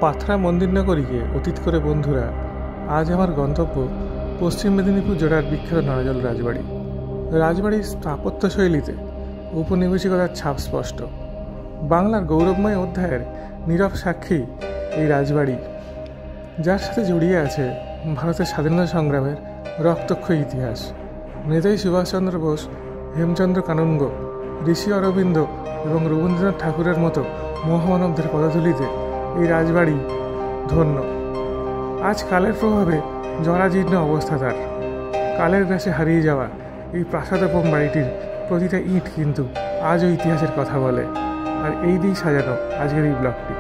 পাথরা মন্দির নগরীকে অতীত করে বন্ধুরা, আজ আমার গন্তব্য পশ্চিম মেদিনীপুর জেলার বিখ্যাত নারাজল রাজবাড়ি। রাজবাড়ির স্থাপত্যশৈলীতে ঔপনিবেশিকতার ছাপ স্পষ্ট। বাংলার গৌরবময় অধ্যায়ের নীরব সাক্ষী এই রাজবাড়ি, যার সাথে জড়িয়ে আছে ভারতের স্বাধীনতা সংগ্রামের রক্তক্ষয়ী ইতিহাস। নেতাজি সুভাষচন্দ্র বোস, হেমচন্দ্র কানুনগো, ঋষি অরবিন্দ এবং রবীন্দ্রনাথ ঠাকুরের মতো মহামানবদের পদধূলিতে এই রাজবাড়ি ধন্য। আজ কালের প্রভাবে জরাজীর্ণ অবস্থা তার। কালের গ্রাসে হারিয়ে যাওয়া এই প্রাসাদোপম বাড়িটির প্রতিটা ইট কিন্তু আজও ইতিহাসের কথা বলে। আর এই দিয়েই সাজানো আজকের এই ব্লগটি।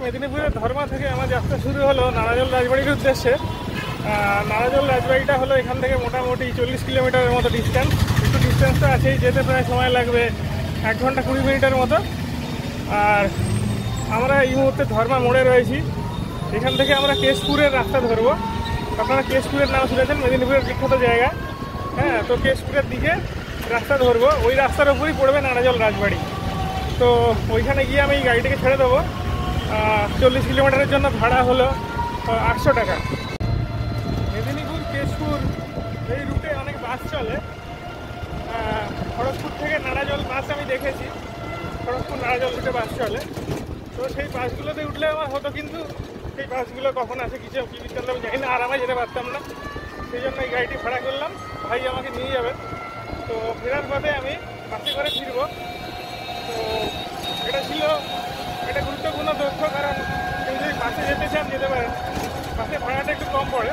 মেদিনীপুরের ধর্মা থেকে আমার যাত্রা শুরু হলো নারাজল রাজবাড়ির উদ্দেশ্যে। নারাজল রাজবাড়িটা হলো এখান থেকে মোটামুটি 40 কিলোমিটারের মতো ডিস্টেন্স। একটু ডিস্টেন্সটা আছেই, যেতে প্রায় সময় লাগবে 1 ঘন্টা 20 মিনিটের মতো। আর আমরা এই মুহূর্তে ধর্মা মোড়ে রয়েছি। এখান থেকে আমরা কেশপুরের রাস্তা ধরবো। আপনারা কেশপুরের নাম শুনেছেন, মেদিনীপুরের বিখ্যাত জায়গা। হ্যাঁ, তো কেশপুরের দিকে রাস্তা ধরবো। ওই রাস্তার উপরই পড়বে নারাজল রাজবাড়ি। তো ওইখানে গিয়ে আমি এই গাড়িটাকে ছেড়ে দেবো। 40 কিলোমিটারের জন্য ভাড়া হলো 800 টাকা। মেদিনীপুর কেশপুর এই রুটে অনেক বাস চলে। খড়গপুর থেকে নারাজল বাস আমি দেখেছি, খড়গপুর নারাজল রুটে বাস চলে। তো সেই বাসগুলোতে উঠলে আমার হতো, কিন্তু সেই বাসগুলো কখন আসে কি বৃত্তান্ত আমি জানি না, আর আমি যেতে পারতাম না। সেই জন্য এই গাড়িটি ভাড়া করলাম, ভাই আমাকে নিয়ে যাবে। তো ফেরার পথে আমি বাসে করে ফিরবো। তো এটা গুরুত্বপূর্ণ তথ্য, কারণ কেউ যদি বাসে যেতে চান যেতে পারেন, বাসে ভাড়াটা একটু কম পড়ে।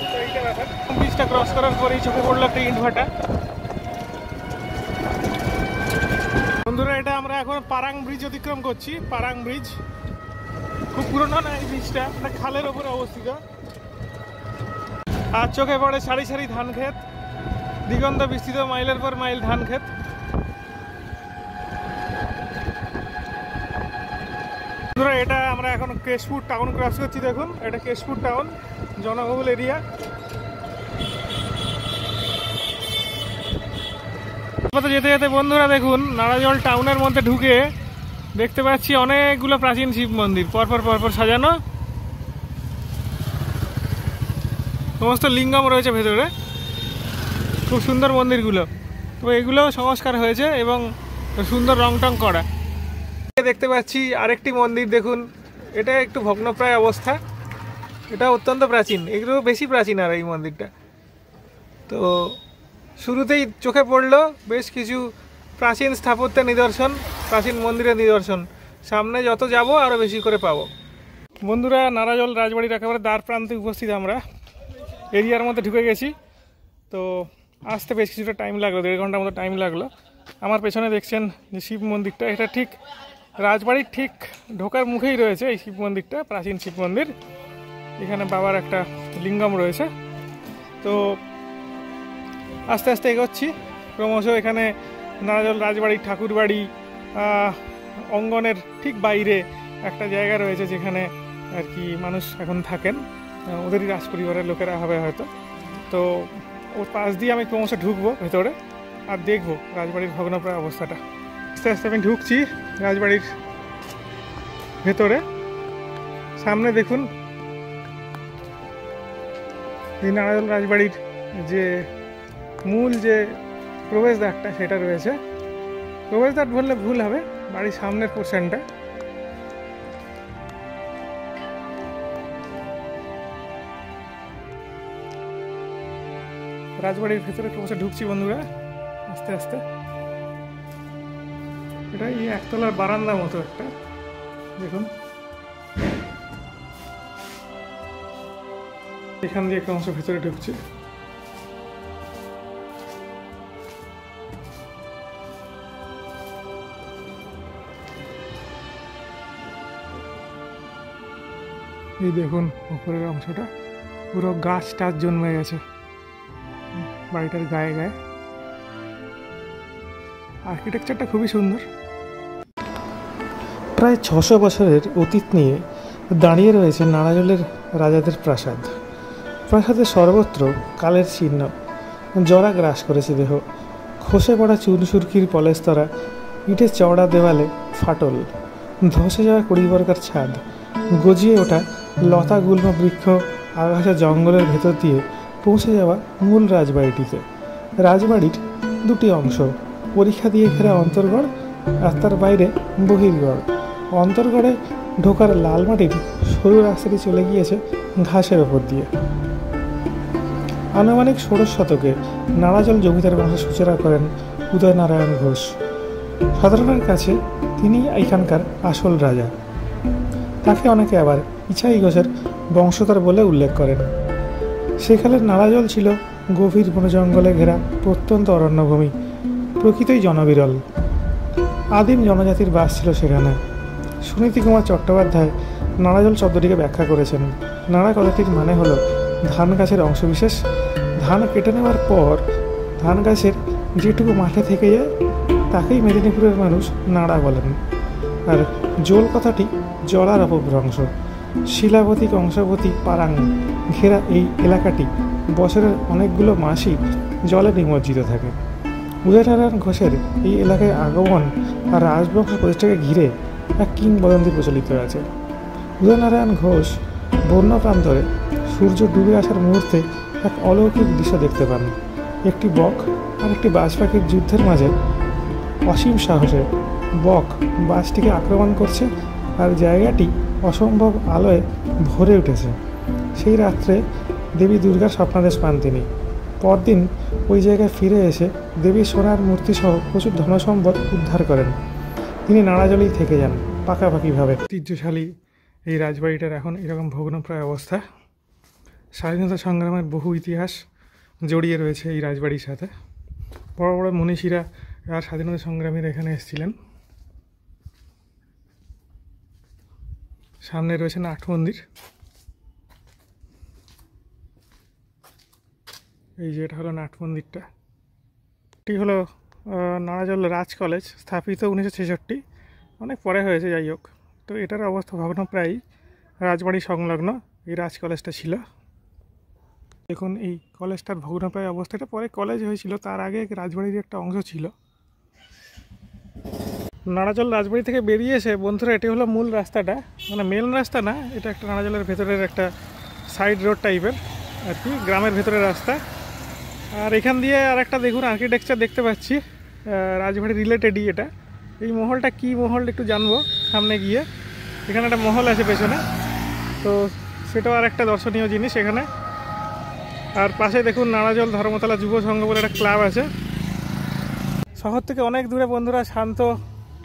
তো এইটা ব্যাপার। ব্রিজটা ক্রস করার পরেই চোখে পড়লো একটা ইট ভাটা। বন্ধুরা, এটা আমরা এখন পারাং ব্রিজ অতিক্রম করছি। পারাং ব্রিজ খুব পুরোনো না, এই ব্রিজটা একটা খালের ওপরে অবস্থিত। আর চোখে পড়ে সারি সারি ধান ক্ষেত, দিগন্ত বিস্তৃত মাইলের পর মাইল ধান ক্ষেত। এটা আমরা এখন কেশপুর টাউন ক্রস করছি। দেখুন, এটা কেশপুর টাউন, জনবহুল এরিয়া। যেতে যেতে বন্ধুরা দেখুন, নারাজল টাউনের মধ্যে ঢুকে দেখতে পাচ্ছি অনেকগুলো প্রাচীন শিব মন্দির পরপর পরপর সাজানো। সমস্ত লিঙ্গম রয়েছে ভেতরে, খুব সুন্দর মন্দিরগুলো। তো এগুলো সংস্কার হয়েছে এবং সুন্দর রং টং করা। দেখতে পাচ্ছি আরেকটি মন্দির, দেখুন এটা একটু ভগ্নপ্রায় অবস্থা। এটা অত্যন্ত প্রাচীন, এগুলো বেশি প্রাচীন আর এই মন্দিরটা। তো শুরুতেই চোখে পড়লো বেশ কিছু প্রাচীন স্থাপত্যের নিদর্শন, প্রাচীন মন্দিরের নিদর্শন। সামনে যত যাব আরও বেশি করে পাবো। বন্ধুরা, নারাজল রাজবাড়ির একেবারে দ্বার প্রান্তে উপস্থিত। আমরা এরিয়ার মধ্যে ঢুকে গেছি। তো আসতে বেশ কিছুটা টাইম লাগলো, 1.5 ঘন্টার মতো টাইম লাগলো। আমার পেছনে দেখছেন যে শিব মন্দিরটা, এটা ঠিক রাজবাড়ির ঠিক ঢোকার মুখেই রয়েছে এই শিব মন্দিরটা, প্রাচীন শিব মন্দির। এখানে বাবার একটা লিঙ্গম রয়েছে। তো আস্তে আস্তে এগোচ্ছি ক্রমশ। এখানে নারাজল রাজবাড়ির ঠাকুরবাড়ি অঙ্গনের ঠিক বাইরে একটা জায়গা রয়েছে যেখানে আর কি মানুষ এখন থাকেন, ওদেরই রাজ পরিবারের লোকেরা হবে হয়তো। তো ওর পাশ দিয়ে আমি ক্রমশ ঢুকবো ভেতরে আর দেখবো রাজবাড়ির ভগ্নপ্রায় অবস্থাটা। আস্তে আস্তে আমি ঢুকছি রাজবাড়ির ভেতরে। সামনে দেখুন এই নারাজল রাজবাড়ির যে মূল যে প্রবেশদ্বারটা সেটা রয়েছে। প্রবেশদ্বার বললে ভুল হবে, বাড়ির সামনের পোর্শনটা। রাজবাড়ির ভেতরে ক্রমশ ঢুকছি বন্ধুরা আস্তে আস্তে। এটা এই একতলার বারান্দা মতো একটা, দেখুন এখান দিয়ে ক্রমশ ভেতরে ঢুকছি। এই দেখুন উপরের অংশটা পুরো গাছ টাছ জন্মে গেছে বাড়িটার গায়ে গায়ে। আর্কিটেকচারটা খুবই সুন্দর। প্রায় ৬০০ বছরের অতীত নিয়ে দাঁড়িয়ে রয়েছে নারাজলের রাজাদের প্রাসাদ। প্রাসাদের সর্বত্র কালের চিহ্ন, জরা গ্রাস করেছে দেহ, খসে পড়া চুনসুরকির পলেস্তরা, ইটের চওড়া দেওয়ালে ফাটল, ধসে যাওয়া কুড়িবর্গার ছাদ, গজিয়ে ওঠা লতা গুল্ম বৃক্ষ, আগাছা জঙ্গলের ভেতর দিয়ে পৌঁছে যাওয়া মূল রাজবাড়িটিতে। রাজবাড়ির দুটি অংশ, পরীক্ষা দিয়ে ঘেরা অন্তর্গড় আর তার বাইরে বহির্গড়। অন্তর্গড়ে ঢোকার লাল মাটির সরু রাস্তাটি চলে গিয়েছে ঘাসের ওপর দিয়ে। আনুমানিক ১৬শ শতকে নারাজল জমিদার বংশের সূচনা করেন উদয়নারায়ণ ঘোষ। সাধারণের কাছে তিনি এখানকার আসল রাজা। তাকে অনেকে আবার ইছাই ঘোষের বংশধর বলে উল্লেখ করেন। সেকালের নারাজল ছিল গভীর বন জঙ্গলে ঘেরা প্রত্যন্ত অরণ্যভূমি, প্রকৃতই জনবিরল। আদিম জনজাতির বাস ছিল সেখানে। সুনীতি কুমার চট্টোপাধ্যায় নারাজল শব্দটিকে ব্যাখ্যা করেছেন। নাড়া কথাটির মানে হলো ধান গাছের অংশবিশেষ। ধান কেটে নেওয়ার পর ধান গাছের যেটুকু মাঠে থেকে যায় তাকেই মেদিনীপুরের মানুষ নাড়া বলেন। আর জোল কথাটি জলার অপভ্রংশ। শিলাবতী কংসাবতী পারাং ঘেরা এই এলাকাটি বছরের অনেকগুলো মাসই জলে নিমজ্জিত থাকে। উদয়নারায়ণ ঘোষের এই এলাকায় আগমন আর রাজবংশ প্রতিষ্ঠাকে ঘিরে এক কিংবদন্তি প্রচলিত আছে। উদয়নারায়ণ ঘোষ বন্য প্রান্তরে সূর্য ডুবে আসার মুহূর্তে এক অলৌকিক দৃশ্য দেখতে পান। একটি বক আর একটি বাজ পাখির যুদ্ধের মাঝে অসীম সাহসে বক বাজটিকে আক্রমণ করছে আর জায়গাটি অসম্ভব আলোয় ভরে উঠেছে। সেই রাত্রে দেবী দুর্গার স্বপ্নাদেশ পান তিনি। পরদিন ওই জায়গায় ফিরে এসে দেবীর সোনার মূর্তিসহ প্রচুর ধনসম্পদ উদ্ধার করেন। তিনি নারাজলেই থেকে যান পাকাপাকিভাবে। ঐতিহ্যশালী এই রাজবাড়িটার এখন এরকম ভগ্নপ্রায় অবস্থা। স্বাধীনতা সংগ্রামের বহু ইতিহাস জড়িয়ে রয়েছে এই রাজবাড়ির সাথে। বড় বড় মনীষীরা আর স্বাধীনতা সংগ্রামীরা এখানে এসেছিলেন। সামনে রয়েছে নাট মন্দির। এই যে এটা হলো নাট মন্দিরটা। এটি হলো নারাজল রাজ কলেজ, স্থাপিত 1966, অনেক পরে হয়েছে, যাই হোক। তো এটার অবস্থা ভগ্নপ্রায়। রাজবাড়ি সংলগ্ন এই রাজ কলেজটা ছিল। দেখুন এই কলেজটার ভগ্নপ্রায় অবস্থাটা। পরে কলেজ হয়েছিল, তার আগে রাজবাড়ির একটা অংশ ছিল। নারাজল রাজবাড়ি থেকে বেরিয়ে এসে বন্ধুরা এটি হলো মূল রাস্তাটা, মানে মেন রাস্তা না, এটা একটা নারাজলের ভেতরের একটা সাইড রোড টাইপের আর কি, গ্রামের ভেতরের রাস্তা। আর এখান দিয়ে আর একটা দেখুন আর্কিটেকচার দেখতে পাচ্ছি, রাজবাড়ি রিলেটেডই এটা। এই মহলটা কি মহল একটু জানবো সামনে গিয়ে। এখানে একটা মহল আছে পেছনে, তো সেটাও আর একটা দর্শনীয় জিনিস এখানে। আর পাশে দেখুন নারাজল ধর্মতলা যুব সংঘ বলে একটা ক্লাব আছে। শহর থেকে অনেক দূরে বন্ধুরা শান্ত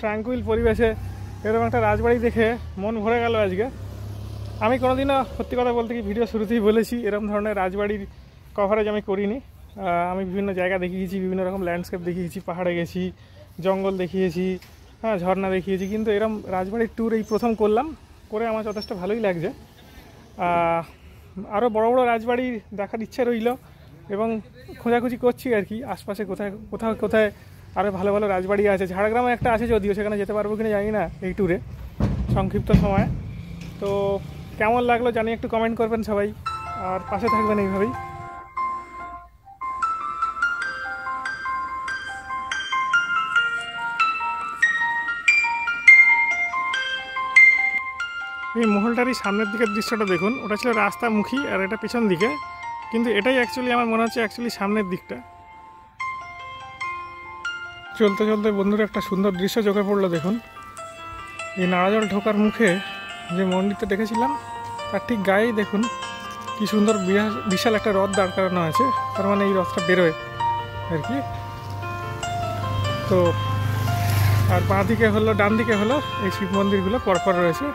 ট্রাঙ্কুইল পরিবেশে এরকম একটা রাজবাড়ি দেখে মন ভরে গেল আজকে। আমি কোনোদিনও সত্যি কথা বলতে কি ভিডিও শুরুতেই বলেছি এরকম ধরনের রাজবাড়ির কভারেজ আমি করিনি। আমি বিভিন্ন জায়গা দেখিয়েছি, বিভিন্ন রকম ল্যান্ডস্কেপ দেখিয়েছি, পাহাড়ে গেছি, জঙ্গল দেখিয়েছি, হ্যাঁ ঝর্ণা দেখিয়েছি, কিন্তু এরকম রাজবাড়ির ট্যুর এই প্রথম করলাম, করে আমার যথেষ্ট ভালোই লাগছে। আরও বড় বড় রাজবাড়ি দেখার ইচ্ছে রইল এবং খোঁজাখুঁজি করছি আর কি আশপাশে কোথায় কোথায় আরও ভালো ভালো রাজবাড়ি আছে। ঝাড়গ্রামে একটা আছে যদিও, সেখানে যেতে পারবো কিনা জানি না এই ট্যুরে সংক্ষিপ্ত সময়। তো কেমন লাগলো জানি একটু কমেন্ট করবেন সবাই, আর পাশে থাকবেন এইভাবেই। এই মহলটারই সামনের দিকের দৃশ্যটা দেখুন, ওটা ছিল রাস্তামুখী আর এটা পেছন দিকে, কিন্তু এটাই অ্যাকচুয়ালি আমার মনে হচ্ছে সামনের দিকটা। চলতে চলতে বন্ধুরা একটা সুন্দর দৃশ্য চোখে পড়লো দেখুন। এই নাড়াজল ঢোকার মুখে যে মন্দিরটা দেখেছিলাম তার ঠিক গায়েই দেখুন কি সুন্দর বিশাল একটা রথ দাঁড় করানো আছে, তার মানে এই রথটা বেরোয় আর কি। তো আর বাঁ দিকে হলো, ডান দিকে হলো এই শিব মন্দিরগুলো পরপর রয়েছে।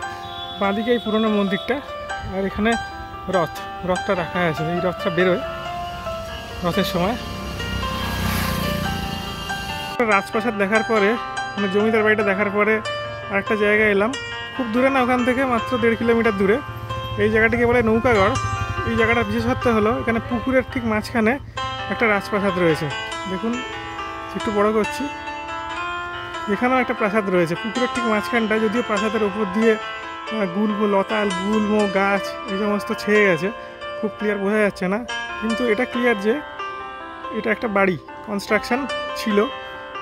বাঁ দিকে এই পুরোনো মন্দিরটা, আর এখানে রথটা রাখা আছে, এই রথটা বেরোয় রথের সময়। রাজপ্রাসাদ দেখার পরে, মানে জমিদার বাড়িটা দেখার পরে আরেকটা জায়গায় এলাম, খুব দূরে না, ওখান থেকে মাত্র 1.5 কিলোমিটার দূরে। এই জায়গাটিকে বলে নৌকাগড়। এই জায়গাটার বিশেষত্ব হলো এখানে পুকুরের ঠিক মাঝখানে একটা রাজপ্রাসাদ রয়েছে। দেখুন একটু বড় করছি, এখানেও একটা প্রাসাদ রয়েছে পুকুরের ঠিক মাঝখানটা। যদিও প্রাসাদের উপর দিয়ে লতাল গুল্ম গাছ এই সমস্ত ছেয়ে গেছে, খুব ক্লিয়ার বোঝা যাচ্ছে না, কিন্তু এটা ক্লিয়ার যে এটা একটা বাড়ি, কনস্ট্রাকশন ছিল,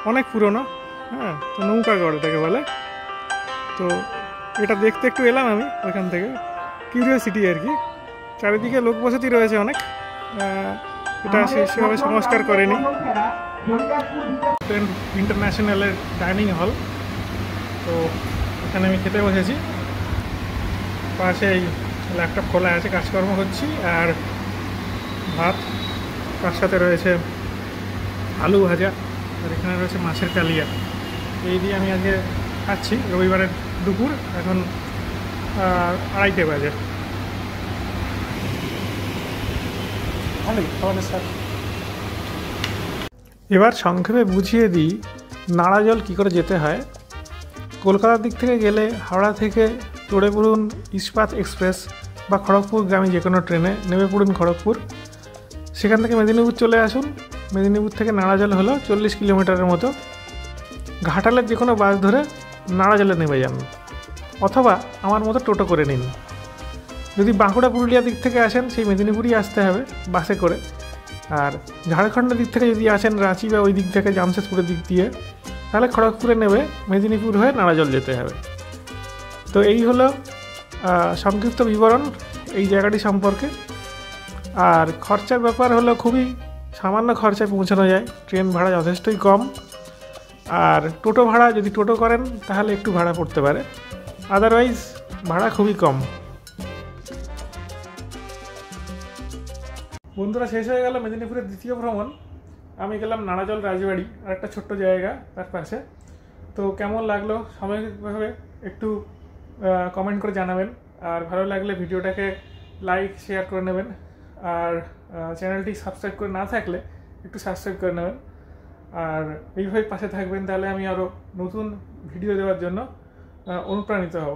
অনেক পুরনো। হ্যাঁ, তো নৌকাগড় এটাকে বলে। তো এটা দেখতে একটু এলাম আমি ওইখান থেকে, কিউরিওসিটি আর কি। চারিদিকে লোকবসতি রয়েছে অনেক, এটা সেভাবে সংস্কার করেনি। ইন্টারন্যাশনালের ডাইনিং হল, তো এখানে আমি খেতে বসেছি। পাশে এই ল্যাপটপ খোলা আছে, কাজকর্ম করছি, আর ভাত, তার সাথে রয়েছে আলু ভাজা, আর এখানে রয়েছে মাছের কালিয়া। এই দিয়ে আমি আজকে খাচ্ছি। রবিবারের দুপুর, এখন 2:30 বাজে। এবার সংক্ষেপে বুঝিয়ে দিই নাড়াজল কী করে যেতে হয়। কলকাতার দিক থেকে গেলে হাওড়া থেকে চড়ে পড়ুন ইস্পাত এক্সপ্রেস বা খড়গপুরগামী যে কোনো ট্রেনে, নেমে পড়ুন খড়গপুর। সেখান থেকে মেদিনীপুর চলে আসুন। মেদিনীপুর থেকে নাড়াজল হলো 40 কিলোমিটারের মতো। ঘাটালের যে কোনো বাস ধরে নাড়াজলে নেমে যান, অথবা আমার মতো টোটো করে নিন। যদি বাঁকুড়া পুরুলিয়া দিক থেকে আসেন, সেই মেদিনীপুরই আসতে হবে বাসে করে। আর ঝাড়খণ্ডের দিক থেকে যদি আসেন রাঁচি বা ওই দিক থেকে জামশেদপুরের দিক দিয়ে, তাহলে খড়গপুরে নেমে মেদিনীপুর হয়ে নাড়াজল যেতে হবে। তো এই হলো সংক্ষিপ্ত বিবরণ এই জায়গাটি সম্পর্কে। আর খরচার ব্যাপার হলো খুবই সামান্য খরচায় পৌঁছানো যায়, ট্রেন ভাড়া যথেষ্টই কম। আর টোটো ভাড়া যদি টোটো করেন তাহলে একটু ভাড়া পড়তে পারে, আদারওয়াইজ ভাড়া খুবই কম। বন্ধুরা, শেষ হয়ে গেল মেদিনীপুরের দ্বিতীয় ভ্রমণ। আমি গেলাম নাড়াজল রাজবাড়ি, আর একটা ছোট্ট জায়গা তার পাশে। তো কেমন লাগলো সাময়িকভাবে একটু কমেন্ট করে জানাবেন, আর ভালো লাগলে ভিডিওটাকে লাইক শেয়ার করে নেবেন, আর চ্যানেলটি সাবস্ক্রাইব করে না থাকলে একটু সাবস্ক্রাইব করে নেবেন, আর এইভাবে পাশে থাকবেন, তাহলে আমি আরও নতুন ভিডিও দেওয়ার জন্য অনুপ্রাণিত হব।